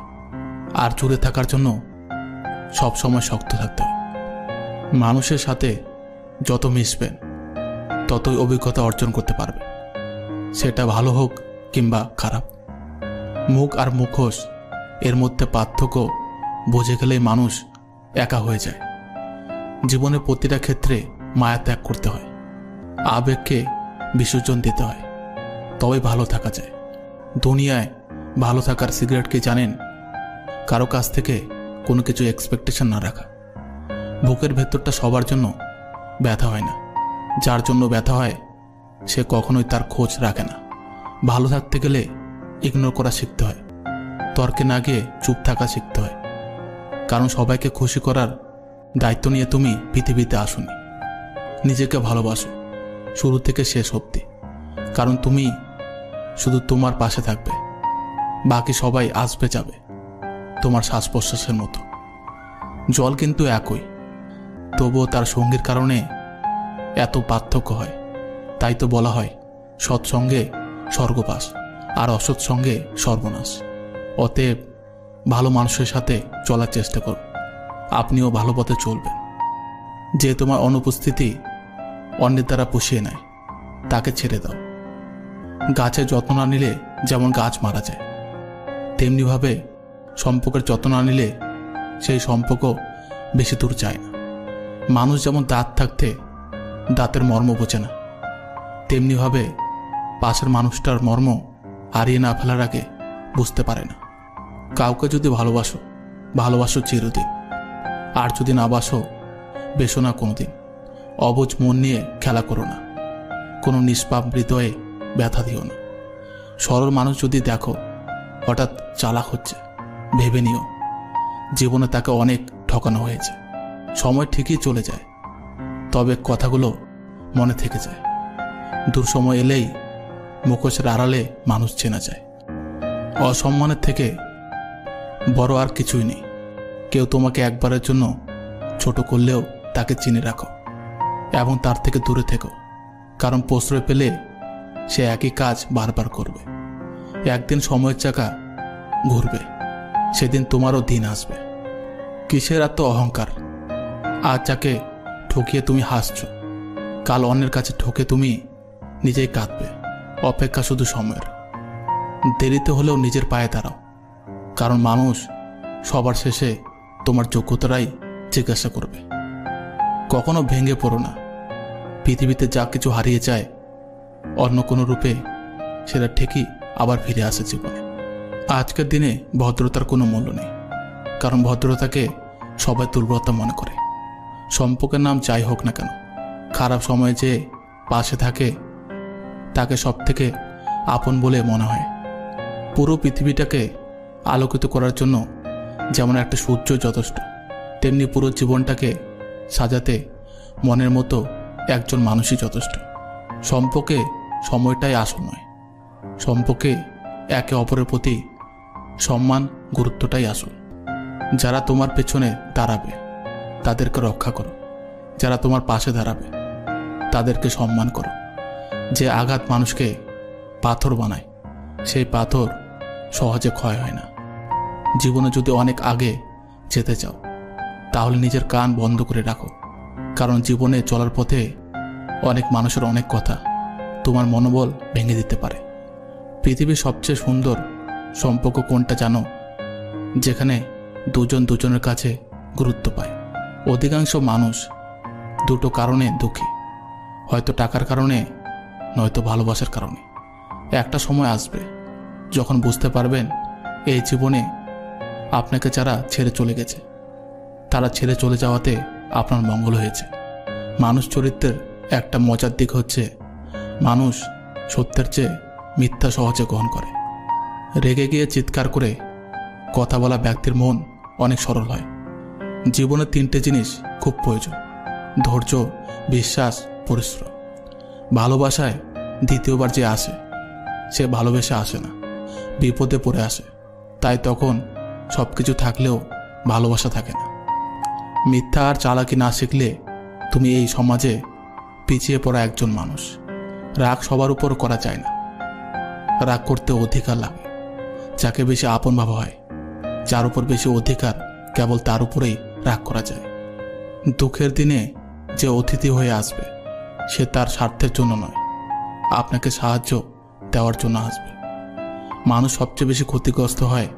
আর জুড়ে থাকার জন্য সব সময় শক্ত থাকতে হয়। মানুষের সাথে যত মিশবেন ততই অভিজ্ঞতা অর্জন করতে পারবে, সেটা ভালো হোক কিংবা খারাপ। মুখ আর মুখোশ এর মধ্যে পার্থক্য বুঝে গেলেই মানুষ একা হয়ে যায়। জীবনের প্রতিটা ক্ষেত্রে মায়া ত্যাগ করতে হয়, আবেগকে বিসর্জন দিতে হয়, তবে ভালো থাকা যায়। দুনিয়ায় ভালো থাকার সিক্রেট কি জানেন? কারো কাছ থেকে কোনো কিছু এক্সপেকটেশন না রাখা। বুকের ভেতরটা সবার জন্য ব্যথা হয় না, যার জন্য ব্যথা হয় সে কখনোই তার খোঁজ রাখে না। ভালো থাকতে গেলে ইগনোর করা শিখতে হয়, তর্কে না গিয়ে চুপ থাকা শিখতে হয়, কারণ সবাইকে খুশি করার দায়িত্ব নিয়ে তুমি পৃথিবীতে আসোনি। নিজেকে ভালোবাসো শুরু থেকে শেষ অবধি, কারণ তুমি শুধু তোমার পাশে থাকবে, বাকি সবাই আসবে যাবে তোমার শ্বাস প্রশ্বাসের মতো। জল কিন্তু একই, তবুও তার সঙ্গীর কারণে এত পার্থক্য হয়। তাই তো বলা হয় সৎসঙ্গে স্বর্গবাস আর অসৎসঙ্গে সর্বনাশ। অতএব ভালো মানুষের সাথে চলার চেষ্টা করুন, আপনিও ভালো পথে চলবেন। যে তোমার অনুপস্থিতি অন্যের দ্বারা পুষিয়ে নেয় তাকে ছেড়ে দাও। গাছের যত্ন না নিলে যেমন গাছ মারা যায়, তেমনিভাবে সম্পর্কের যত্ন না নিলে সেই সম্পর্ক বেশি দূর যায় না। মানুষ যেমন দাঁত থাকতে দাঁতের মর্ম বোঝে না, তেমনিভাবে পাশের মানুষটার মর্ম হারিয়ে না ফেলার আগে বুঝতে পারে না। কাউকে যদি ভালোবাসো, ভালোবাসো চিরদিন, আর যদি না বাসো বেসো না কোনোদিন। অবুঝ মন নিয়ে খেলা করো না, কোনো নিষ্পাপ হৃদয়ে ব্যথা দিও না। সরল মানুষ যদি দেখো হঠাৎ চালাক হচ্ছে, ভেবে নিও জীবনে তাকে অনেক ঠকানো হয়েছে। সময় ঠিকই চলে যায়, তবে কথাগুলো মনে থেকে যায়। দূর সময় এলেই মুখোশের আড়ালে মানুষ চেনা যায়। অসম্মানের থেকে বড় আর কিছুই নেই। কেউ তোমাকে একবারের জন্য ছোট করলেও তাকে চিনে রাখো এবং তার থেকে দূরে থেকো, কারণ প্রশ্রয় পেলে সে একই কাজ বারবার করবে। একদিন সময়ের চাকা ঘুরবে, সেদিন তোমারও দিন আসবে। কিসের এত অহংকার? আজ যাকে ঠকিয়ে তুমি হাসছ, কাল অন্যের কাছে ঠকে তুমি নিজেই কাঁদবে। অপেক্ষা শুধু সময়ের। দেরিতে হলেও নিজের পায়ে দাঁড়াও, কারণ মানুষ সবার শেষে তোমার যোগ্যতারাই জিজ্ঞাসা করবে। কখনো ভেঙে পড়ো না। পৃথিবীতে যা কিছু হারিয়ে যায় অন্য কোনো রূপে সেটা ঠিকই আবার ফিরে আসে জীবনে। আজকের দিনে ভদ্রতার কোনো মূল্য নেই, কারণ ভদ্রতাকে সবাই দুর্বলতা মনে করে। সম্পর্কের নাম যাই হোক না কেন, খারাপ সময়ে যে পাশে থাকে তাকে সব থেকে আপন বলে মনে হয়। পুরো পৃথিবীটাকে আলোকিত করার জন্য যেমন একটা সূর্য যথেষ্ট, তেমনি পুরো জীবনটাকে সাজাতে মনের মতো একজন মানুষই যথেষ্ট। সম্পর্কে সময়টাই আসল নয়, সম্পর্কে একে অপরের প্রতি সম্মান গুরুত্বটাই আসল। যারা তোমার পেছনে দাঁড়াবে তাদেরকে রক্ষা করো, যারা তোমার পাশে দাঁড়াবে তাদেরকে সম্মান করো। যে আঘাত মানুষকে পাথর বানায় সেই পাথর সহজে ক্ষয় হয় না। জীবনে যদি অনেক আগে যেতে চাও তাহলে নিজের কান বন্ধ করে রাখো, কারণ জীবনে চলার পথে অনেক মানুষের অনেক কথা তোমার মনোবল ভেঙে দিতে পারে। পৃথিবীর সবচেয়ে সুন্দর সম্পর্ক কোনটা জানো? যেখানে দুজন দুজনের কাছে গুরুত্ব পায়। অধিকাংশ মানুষ দুটো কারণে দুঃখী, হয়তো টাকার কারণে, নয়তো ভালোবাসার কারণে। একটা সময় আসবে যখন বুঝতে পারবেন এই জীবনে আপনাকে যারা ছেড়ে চলে গেছে তারা ছেড়ে চলে যাওয়াতে আপনার মঙ্গল হয়েছে। মানুষ চরিত্রের একটা মজার দিক হচ্ছে মানুষ সত্যের চেয়ে মিথ্যা সহজে গ্রহণ করে। রেগে গিয়ে চিৎকার করে কথা বলা ব্যক্তির মন অনেক সরল হয়। জীবনে তিনটে জিনিস খুব প্রয়োজন: ধৈর্য, বিশ্বাস, পরিশ্রম। ভালোবাসায় দ্বিতীয়বার যে আসে সে ভালোবেসে আসে না, বিপদে পড়ে আসে। তাই তখন সব কিছু থাকলেও ভালোবাসা থাকে না। মিথ্যা আর চালাকি না শিখলে তুমি এই সমাজে পিছিয়ে পড়া একজন মানুষ। রাগ সবার উপর করা যায় না, রাগ করতে অধিকার লাগে। যাকে বেশি আপন ভাবা হয়, যার উপর বেশি অধিকার, কেবল তার উপরেই রাগ করা যায়। দুঃখের দিনে যে অতিথি হয়ে আসবে সে তার স্বার্থের জন্য নয়, আপনাকে সাহায্য দেওয়ার জন্য আসবে। মানুষ সবচেয়ে বেশি ক্ষতিগ্রস্ত হয়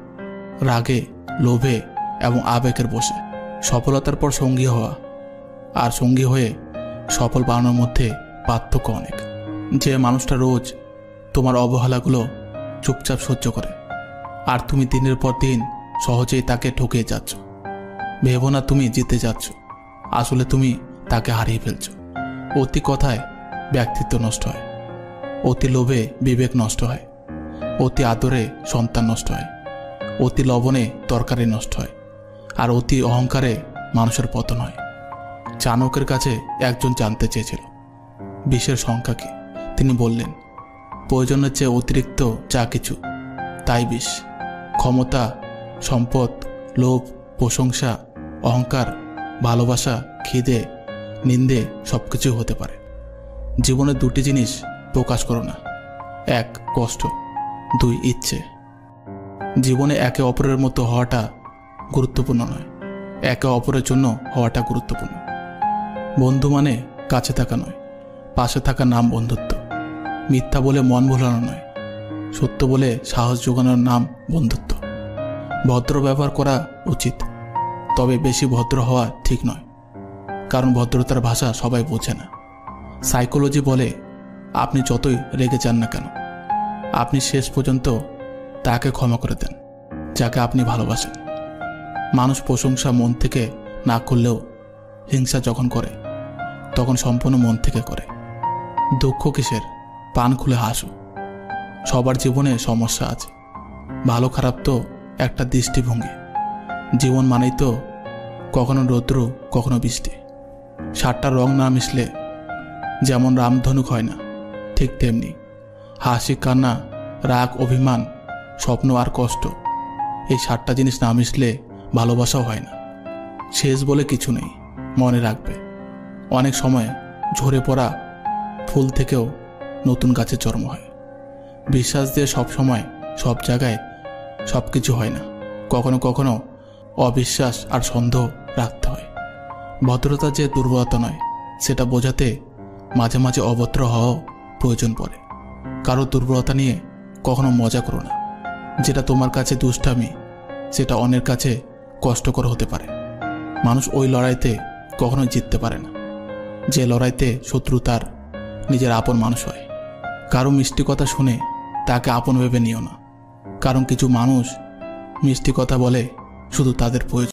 রাগে, লোভে এবং আবেগের বশে। সফলতার পর সঙ্গী হওয়া আর সঙ্গী হয়ে সফল বানানোর মধ্যে পার্থক্য অনেক। যে মানুষটা রোজ তোমার অবহেলাগুলো চুপচাপ সহ্য করে আর তুমি দিনের পর দিন সহজেই তাকে ঠকিয়ে যাচ্ছ, ভেবো না তুমি জিতে যাচ্ছ, আসলে তুমি তাকে হারিয়ে ফেলছ। অতি কথায় ব্যক্তিত্ব নষ্ট হয়, অতি লোভে বিবেক নষ্ট হয়, অতি আদরে সন্তান নষ্ট হয়, অতি লবণে তরকারি নষ্ট হয়, আর অতি অহংকারে মানুষের পতন হয়। চাণক্যের কাছে একজন জানতে চেয়েছিল বিষের সংখ্যা কি। তিনি বললেন, প্রয়োজনের চেয়ে অতিরিক্ত যা কিছু তাই বিষ। ক্ষমতা, সম্পদ, লোভ, প্রশংসা, অহংকার, ভালোবাসা, খিদে, নিন্দে সবকিছু হতে পারে। জীবনে দুটি জিনিস প্রকাশ করো না: এক, কষ্ট; দুই, ইচ্ছে। জীবনে একে অপরের মতো হওয়াটা গুরুত্বপূর্ণ নয়, একে অপরের জন্য হওয়াটা গুরুত্বপূর্ণ। বন্ধু মানে কাছে থাকা নয়, পাশে থাকার নাম বন্ধুত্ব। মিথ্যা বলে মন ভোলানো নয়, সত্য বলে সাহস যোগানোর নাম বন্ধুত্ব। ভদ্র ব্যবহার করা উচিত, তবে বেশি ভদ্র হওয়া ঠিক নয়, কারণ ভদ্রতার ভাষা সবাই বোঝে না। সাইকোলজি বলে আপনি যতই রেগে যান না কেন, আপনি শেষ পর্যন্ত তাকে ক্ষমা করে দেন যাকে আপনি ভালোবাসেন। মানুষ প্রশংসা মন থেকে না করলেও হিংসা যখন করে তখন সম্পূর্ণ মন থেকে করে। দুঃখ কিসের? পান খুলে হাসো। সবার জীবনে সমস্যা আছে, ভালো খারাপ তো একটা দৃষ্টিভঙ্গি। জীবন মানেই তো কখনো রৌদ্র কখনো বৃষ্টি। সাতটা রং না মিশলে যেমন রামধনুক হয় না, ঠিক তেমনি হাসি, কান্না, রাগ, অভিমান, স্বপ্ন আর কষ্ট, এই সাতটা জিনিস না মিশলে ভালোবাসাও হয় না। শেষ বলে কিছু নেই, মনে রাখবে অনেক সময় ঝরে পড়া ফুল থেকেও নতুন গাছের জন্ম হয়। বিশ্বাস দিয়ে সব সময় সব জায়গায় সব কিছু হয় না, কখনো কখনো অবিশ্বাস আর সন্দেহ রাখতে হয়। ভদ্রতা যে দুর্বলতা নয় সেটা বোঝাতে মাঝে মাঝে অভদ্র হওয়াও প্রয়োজন পড়ে। কারো দুর্বলতা নিয়ে কখনো মজা করো না। যেটা তোমার কাছে দুষ্টামি সেটা অন্যের কাছে কষ্টকর হতে পারে। মানুষ ওই লড়াইতে কখনোই জিততে পারে না যে লড়াইতে শত্রু তার নিজের আপন মানুষ হয়। কারো মিষ্টি কথা শুনে তাকে আপন ভেবে নিও না, কারণ কিছু মানুষ মিষ্টি কথা বলে শুধু তাদের প্রয়োজন।